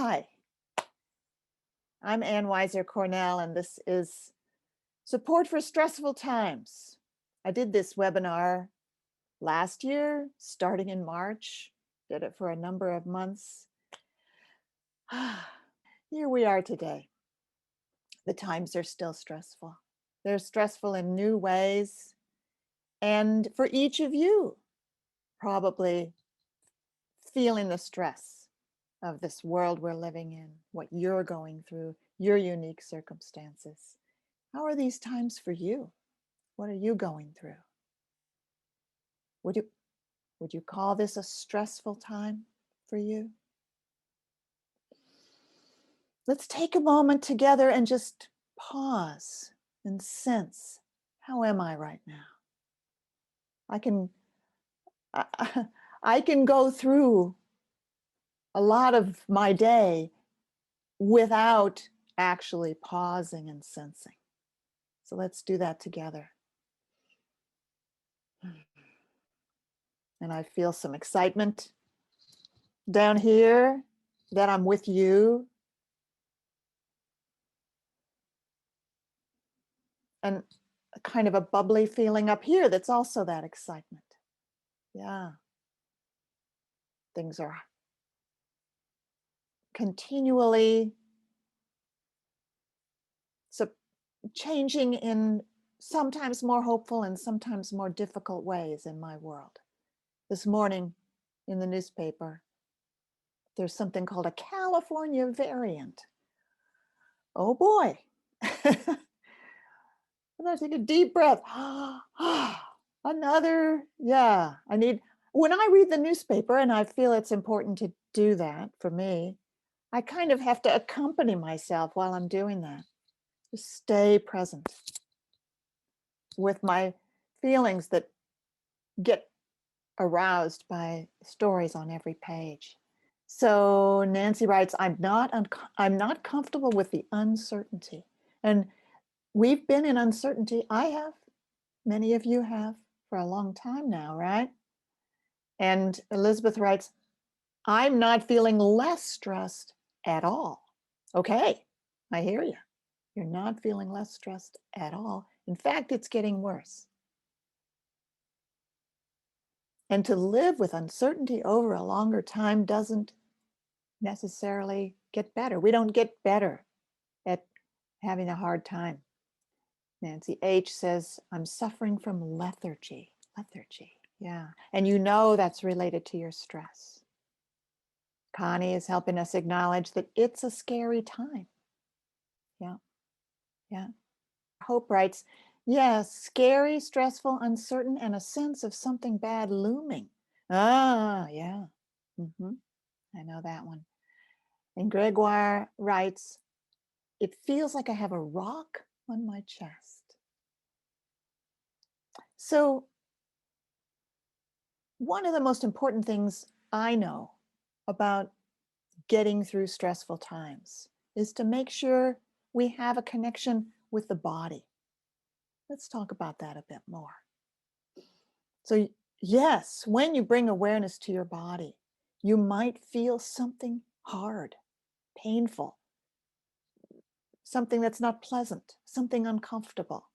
Hi, I'm Weiser Cornell, and this is Support for Stressful Times. I did this webinar last year, starting in March, did it for a number of months. Here we are today. The times are still stressful. They're stressful in new ways. And for each of you, probably feeling the stress of this world we're living in, what you're going through, your unique circumstances. How are these times for you? What are you going through? Would you call this a stressful time for you? Let's take a moment together and just pause and sense, how am I right now? I can go through a lot of my day without actually pausing and sensing. So let's do that together. And I feel some excitement down here that I'm with you. And a kind of a bubbly feeling up here that's also that excitement. Yeah. Things are continually changing in sometimes more hopeful and sometimes more difficult ways in my world. This morning in the newspaper, there's something called a California variant. Oh boy. And I take a deep breath. Another, yeah. When I read the newspaper, and I feel it's important to do that for me, I kind of have to accompany myself while I'm doing that. Just stay present with my feelings that get aroused by stories on every page. So Nancy writes, I'm not comfortable with the uncertainty. And we've been in uncertainty. I have. Many of you have for a long time now, right? And Elizabeth writes, I'm not feeling less stressed at all. Okay, I hear you. You're not feeling less stressed at all. In fact, it's getting worse. And to live with uncertainty over a longer time doesn't necessarily get better. We don't get better at having a hard time. Nancy H. says, I'm suffering from lethargy. Lethargy, yeah. And you know that's related to your stress. Connie is helping us acknowledge that it's a scary time. Yeah, yeah. Hope writes, yes, scary, stressful, uncertain, and a sense of something bad looming. Ah, yeah. I know that one. And Gregoire writes, it feels like I have a rock on my chest. So one of the most important things I know about getting through stressful times is to make sure we have a connection with the body. Let's talk about that a bit more. So yes, when you bring awareness to your body, you might feel something hard, painful, something that's not pleasant, something uncomfortable.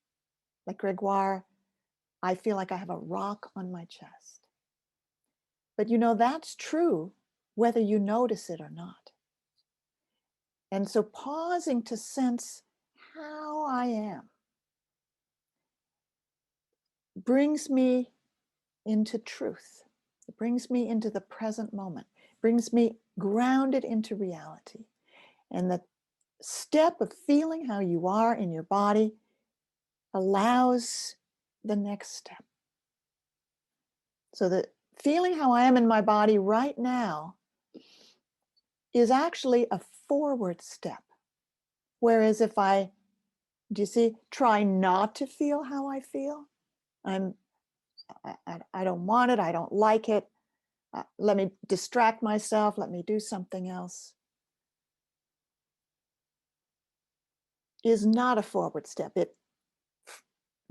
Like Gregoire, I feel like I have a rock on my chest. But you know, that's true whether you notice it or not. And so pausing to sense how I am brings me into truth. It brings me into the present moment, brings me grounded into reality. And the step of feeling how you are in your body allows the next step. So that feeling how I am in my body right now is actually a forward step. Whereas if I, do you see, try not to feel how I feel, I don't want it, I don't like it, let me distract myself, let me do something else, is not a forward step. It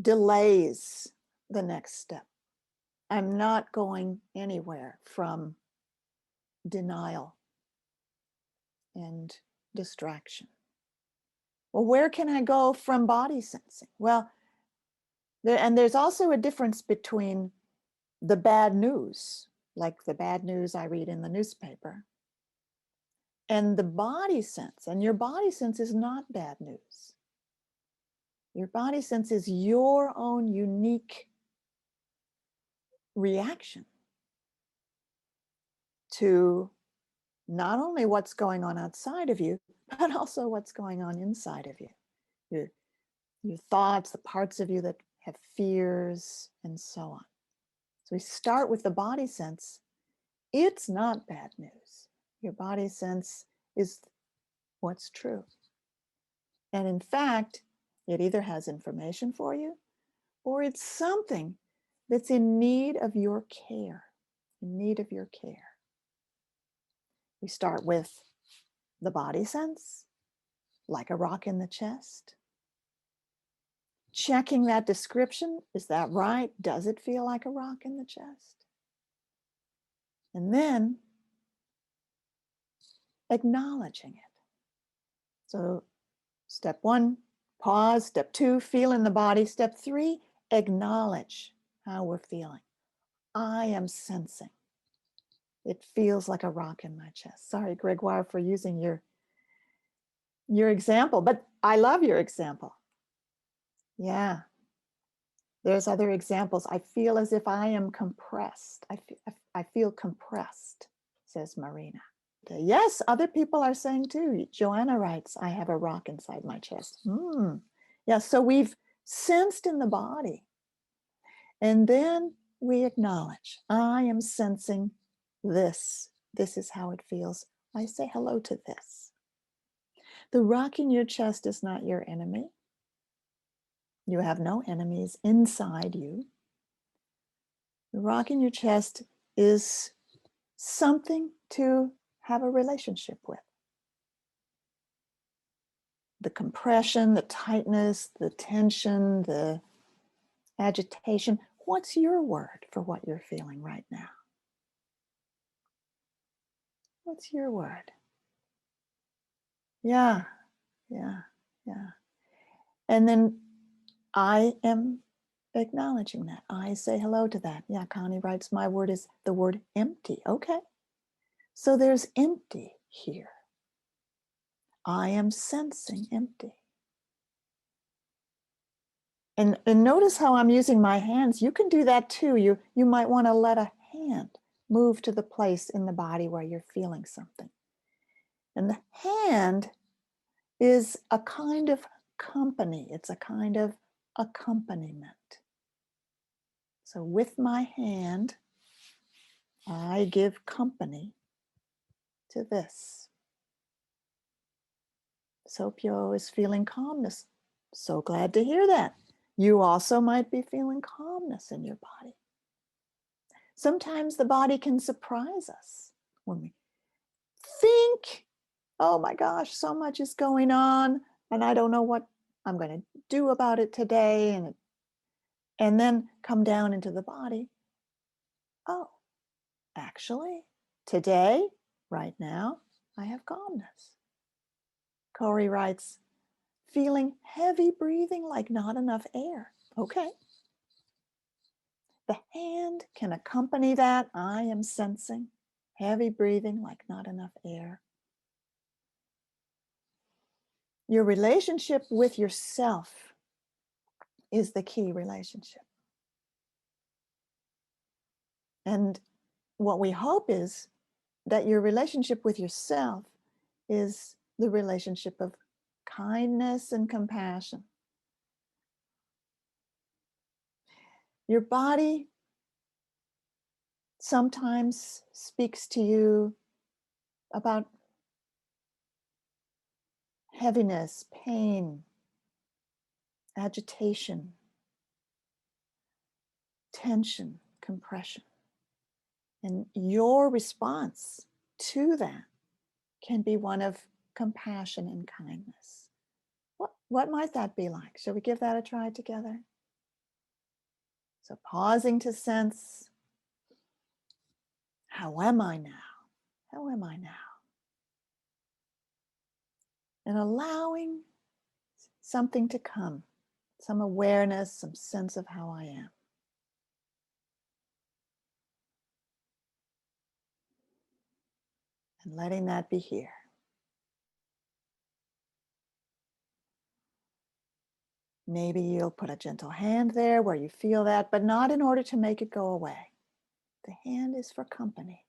delays the next step. I'm not going anywhere from denial. and distraction. Well, where can I go from body sensing? Well, there's also a difference between the bad news, like the bad news I read in the newspaper, and the body sense. And your body sense is not bad news. Your body sense is your own unique reaction to not only what's going on outside of you, but also what's going on inside of you. Your thoughts, the parts of you that have fears, and so on. So we start with the body sense. It's not bad news. Your body sense is what's true. And in fact, it either has information for you or it's something that's in need of your care, in need of your care. We start with the body sense, like a rock in the chest. Checking that description, is that right? Does it feel like a rock in the chest? And then acknowledging it. So step 1, pause. Step 2, feel in the body. Step 3, acknowledge how we're feeling. I am sensing. It feels like a rock in my chest. Sorry, Gregoire, for using your example, but I love your example. Yeah. There's other examples. I feel as if I am compressed. I feel compressed, says Marina. Yes, other people are saying too. Joanna writes, I have a rock inside my chest. Yeah, so we've sensed in the body. And then we acknowledge, I am sensing this. This is how it feels. I say hello to this. The rock in your chest is not your enemy. You have no enemies inside you. The rock in your chest is something to have a relationship with. The compression, the tightness, the tension, the agitation. What's your word for what you're feeling right now? What's your word? Yeah. And then I am acknowledging that. I say hello to that. Yeah, Connie writes, my word is the word empty. Okay. So there's empty here. I am sensing empty. And notice how I'm using my hands. You can do that too. You might want to let a hand move to the place in the body where you're feeling something. And the hand is a kind of company. It's a kind of accompaniment. So with my hand, I give company to this. Sopyo is feeling calmness. So glad to hear that. You also might be feeling calmness in your body. Sometimes the body can surprise us when we think, oh my gosh, so much is going on and I don't know what I'm going to do about it today. And then come down into the body. Oh, actually, today, right now, I have calmness. Corey writes, feeling heavy breathing like not enough air. Okay. The hand can accompany that. I am sensing heavy breathing like not enough air. Your relationship with yourself is the key relationship. And what we hope is that your relationship with yourself is the relationship of kindness and compassion. Your body sometimes speaks to you about heaviness, pain, agitation, tension, compression. And your response to that can be one of compassion and kindness. What might that be like? Shall we give that a try together? So pausing to sense, how am I now? How am I now? and allowing something to come, some awareness, some sense of how I am. And letting that be here. Maybe you'll put a gentle hand there where you feel that, but not in order to make it go away. The hand is for company.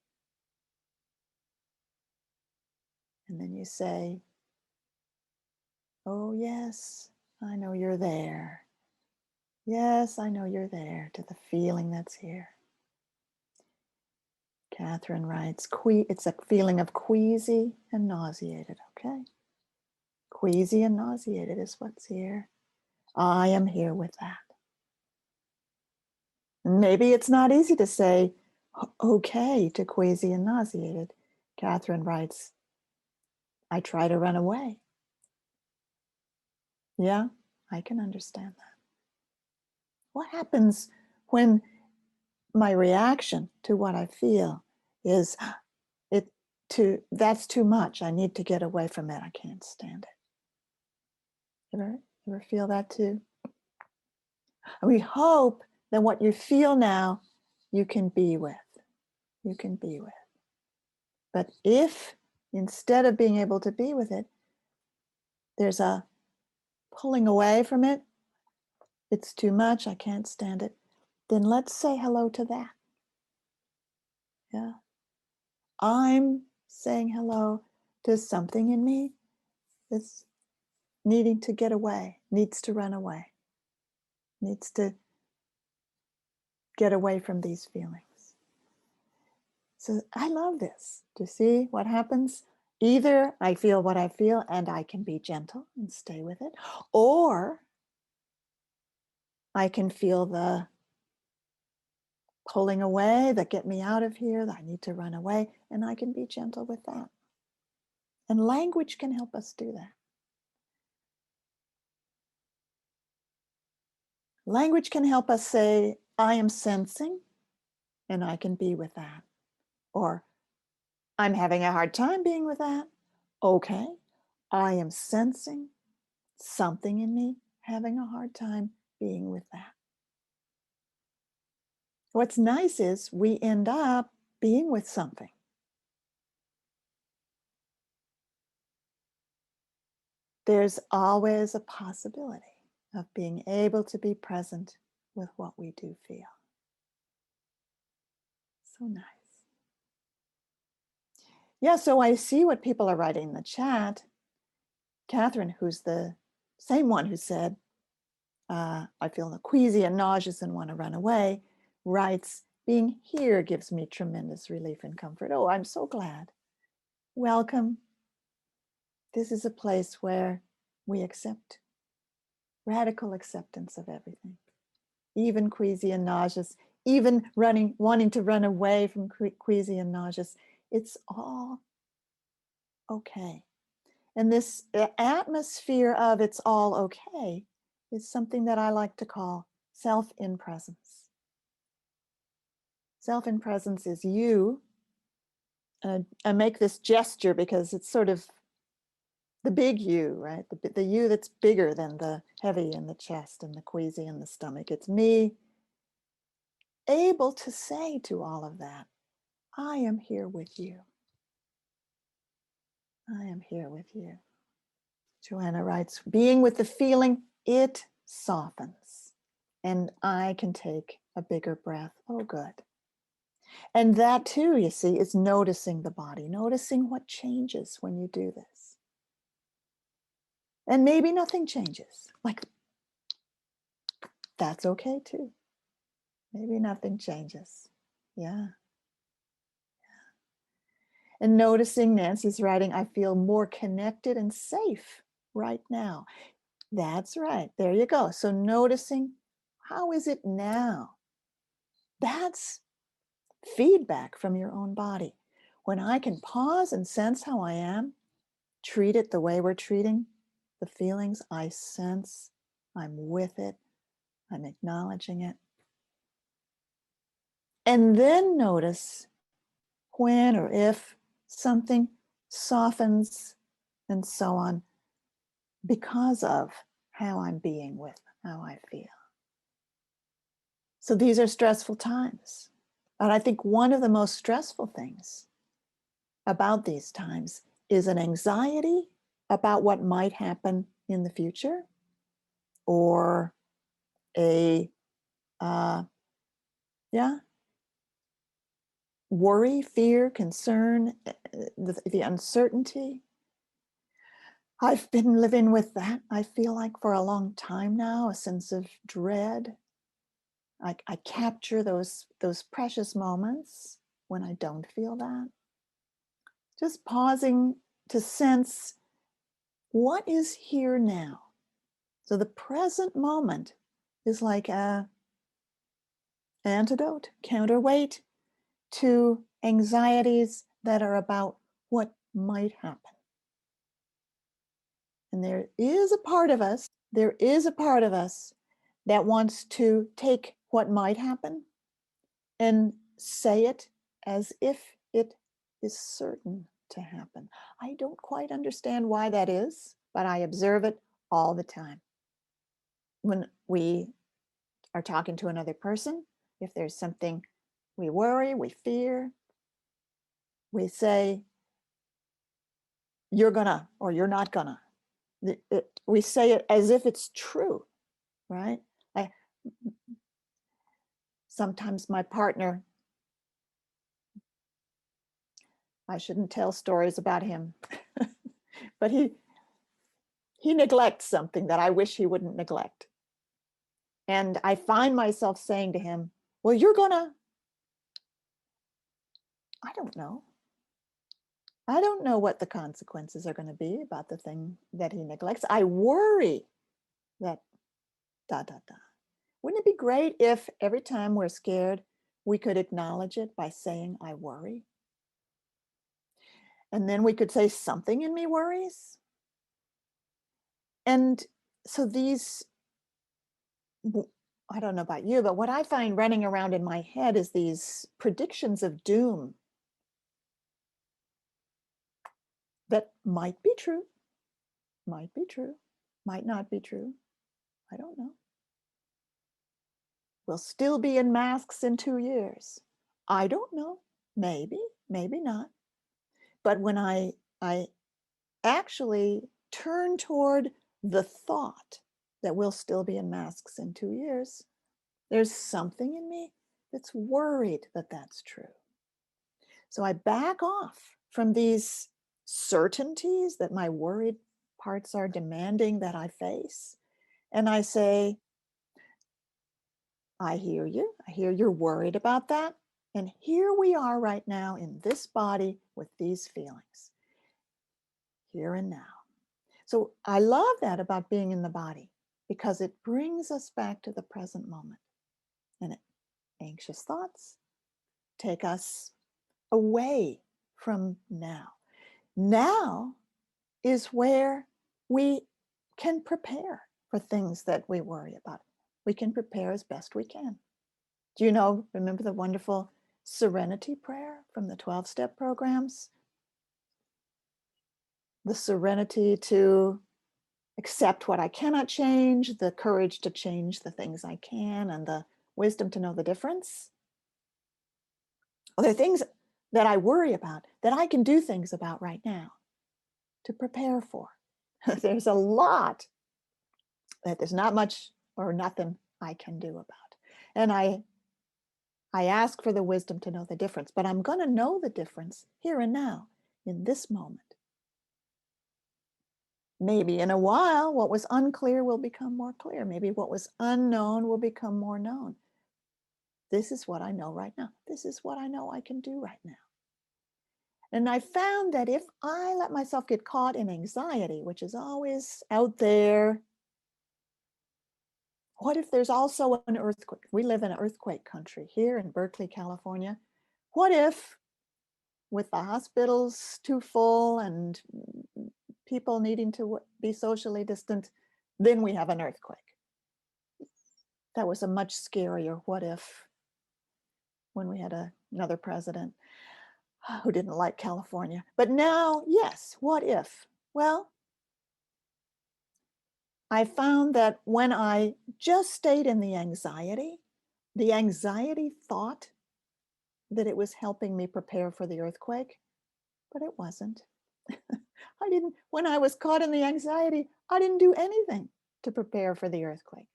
And then you say, oh, yes, I know you're there. Yes, I know you're there, to the feeling that's here. Catherine writes, it's a feeling of queasy and nauseated, okay? Queasy and nauseated is what's here. I am here with that. Maybe it's not easy to say okay to queasy and nauseated. Catherine writes, I try to run away. Yeah, I can understand that. What happens when my reaction to what I feel is that's too much. I need to get away from it. I can't stand it. Ever feel that too? We hope that what you feel now, you can be with. You can be with. But if instead of being able to be with it, there's a pulling away from it, it's too much, I can't stand it, then let's say hello to that. Yeah. I'm saying hello to something in me that's needing to get away, needs to run away, needs to get away from these feelings. So I love this, to see what happens. Either I feel what I feel and I can be gentle and stay with it, or I can feel the pulling away that get me out of here, that I need to run away, and I can be gentle with that. And language can help us do that. Language can help us say, I am sensing, and I can be with that. Or, I'm having a hard time being with that. Okay, I am sensing something in me having a hard time being with that. What's nice is we end up being with something. There's always a possibility of being able to be present with what we do feel. So nice. Yeah, so I see what people are writing in the chat. Catherine, who's the same one who said, I feel queasy and nauseous and want to run away, writes, being here gives me tremendous relief and comfort. Oh, I'm so glad. Welcome. This is a place where we accept, radical acceptance of everything, even queasy and nauseous, even wanting to run away from queasy and nauseous. It's all okay. And this atmosphere of it's all okay is something that I like to call self-in-presence. Self-in-presence is you. I make this gesture because it's sort of the big you, right? The you that's bigger than the heavy in the chest and the queasy in the stomach. It's me able to say to all of that, I am here with you. I am here with you. Joanna writes, being with the feeling, it softens. And I can take a bigger breath. Oh, good. And that too, you see, is noticing the body, noticing what changes when you do this. And maybe nothing changes. Like, that's okay too. Maybe nothing changes. Yeah. And noticing, Nancy's writing, I feel more connected and safe right now. That's right. There you go. So noticing, how is it now? That's feedback from your own body. When I can pause and sense how I am, treat it the way we're treating the feelings, I sense, I'm with it, I'm acknowledging it. And then notice when or if something softens and so on. because of how I'm being with how I feel. So these are stressful times. And I think one of the most stressful things about these times is an anxiety about what might happen in the future, or a yeah, worry, fear, concern, the uncertainty. I've been living with that, I feel like, for a long time now, a sense of dread. I capture those precious moments when I don't feel that. Just pausing to sense what is here now. So the present moment is like a antidote, counterweight to anxieties that are about what might happen. And there is a part of us that wants to take what might happen and say it as if it is certain to happen. I don't quite understand why that is, but I observe it all the time. When we are talking to another person, if there's something we worry, we fear, we say, you're gonna, or you're not gonna. We say it as if it's true, right? I, sometimes my partner, I shouldn't tell stories about him, but he neglects something that I wish he wouldn't neglect. And I find myself saying to him, well, you're gonna, I don't know. I don't know what the consequences are going to be about the thing that he neglects. I worry that da da da. Wouldn't it be great if every time we're scared, we could acknowledge it by saying, I worry? And then we could say, something in me worries. And so these, I don't know about you, but what I find running around in my head is these predictions of doom that might be true, might be true, might not be true. I don't know. We'll still be in masks in 2 years. I don't know. Maybe, maybe not. But when I actually turn toward the thought that we'll still be in masks in 2 years, there's something in me that's worried that that's true. So I back off from these certainties that my worried parts are demanding that I face. And I say, I hear you. I hear you're worried about that. And here we are right now in this body with these feelings, here and now. So I love that about being in the body, because it brings us back to the present moment. And anxious thoughts take us away from now. Now is where we can prepare for things that we worry about. We can prepare as best we can. Do you know, remember the wonderful serenity prayer from the 12-step programs? The serenity to accept what I cannot change, the courage to change the things I can, and the wisdom to know the difference. Well, there are things that I worry about that I can do things about right now to prepare for. There's a lot that there's not much or nothing I can do about. And I ask for the wisdom to know the difference, but I'm going to know the difference here and now in this moment. Maybe in a while, what was unclear will become more clear. Maybe what was unknown will become more known. This is what I know right now. This is what I know I can do right now. And I found that if I let myself get caught in anxiety, which is always out there, what if there's also an earthquake? We live in an earthquake country here in Berkeley, California. What if, with the hospitals too full and people needing to be socially distant, then we have an earthquake? That was a much scarier what if when we had another president who didn't like California. But now, yes, what if? Well, I found that when I just stayed in the anxiety thought that it was helping me prepare for the earthquake, but it wasn't. When I was caught in the anxiety, I didn't do anything to prepare for the earthquake.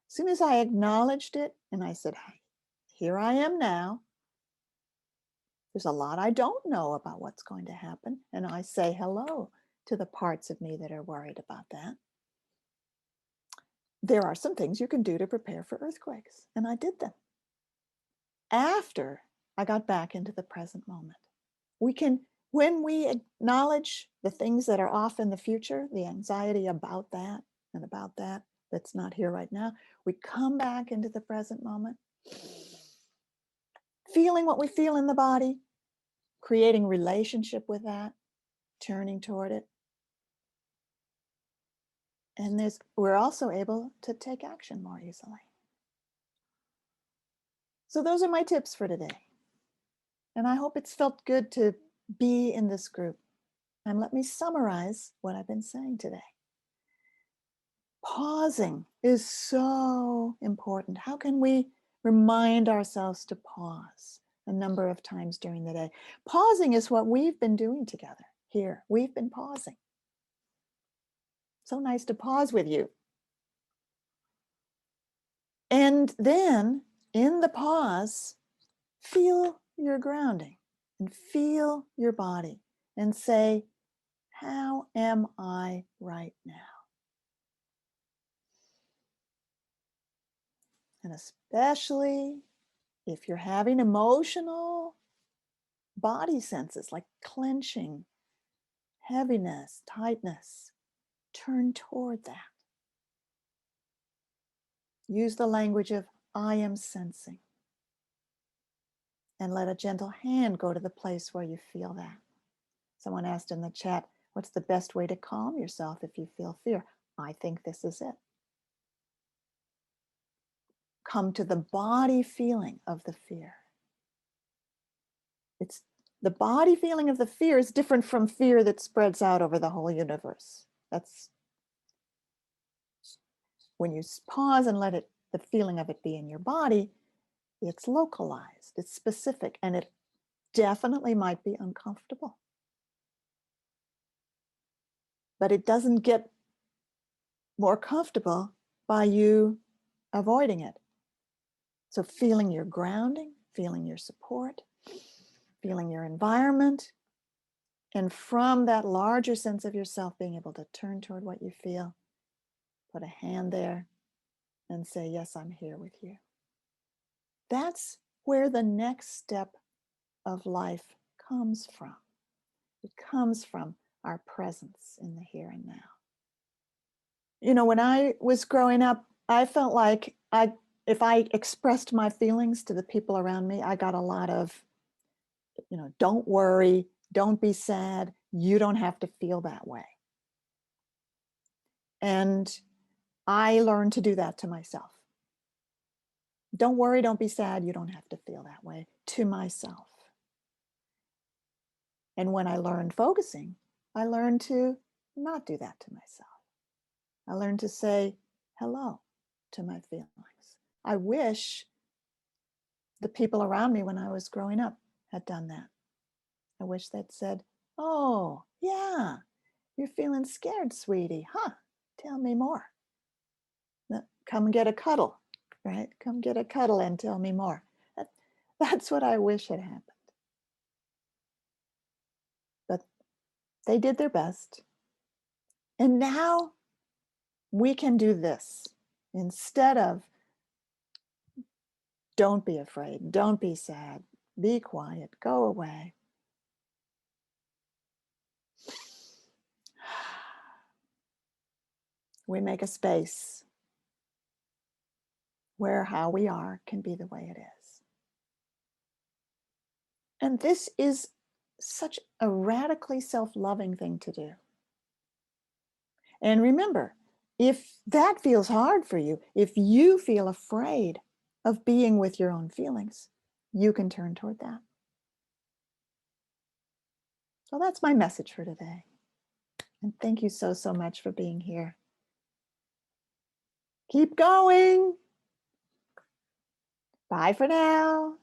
As soon as I acknowledged it and I said, "Hey, here I am now. There's a lot I don't know about what's going to happen." And I say hello to the parts of me that are worried about that. There are some things you can do to prepare for earthquakes. And I did them after I got back into the present moment. When we acknowledge the things that are off in the future, the anxiety about that and about that that's not here right now, we come back into the present moment, feeling what we feel in the body, creating relationship with that, turning toward it. And we're also able to take action more easily. So those are my tips for today. And I hope it's felt good to be in this group. And let me summarize what I've been saying today. Pausing is so important. How can we remind ourselves to pause a number of times during the day? Pausing is what we've been doing together here. We've been pausing. So nice to pause with you. And then in the pause, feel your grounding and feel your body and say, how am I right now? And especially if you're having emotional body senses like clenching, heaviness, tightness, turn toward that. Use the language of I am sensing. And let a gentle hand go to the place where you feel that. Someone asked in the chat, what's the best way to calm yourself if you feel fear? I think this is it. Come to the body feeling of the fear. It's the body feeling of the fear is different from fear that spreads out over the whole universe. That's when you pause and let the feeling of it be in your body, it's localized, it's specific, and it definitely might be uncomfortable. But it doesn't get more comfortable by you avoiding it. So feeling your grounding, feeling your support, feeling your environment, and from that larger sense of yourself, being able to turn toward what you feel, put a hand there and say, yes, I'm here with you. That's where the next step of life comes from. It comes from our presence in the here and now. You know, when I was growing up, I felt like if I expressed my feelings to the people around me, I got a lot of, don't worry, don't be sad, you don't have to feel that way. And I learned to do that to myself. Don't worry, don't be sad, you don't have to feel that way, to myself. And when I learned focusing, I learned to not do that to myself. I learned to say hello to my feelings. I wish the people around me when I was growing up had done that. I wish they'd said, oh, yeah, you're feeling scared, sweetie, huh? Tell me more. Come get a cuddle, right? Come get a cuddle and tell me more. That's what I wish had happened. But they did their best. And now we can do this. Instead of don't be afraid, don't be sad, be quiet, go away. We make a space where how we are can be the way it is. And this is such a radically self-loving thing to do. And remember, if that feels hard for you, if you feel afraid of being with your own feelings, you can turn toward that. So that's my message for today. And thank you so, so much for being here. Keep going. Bye for now.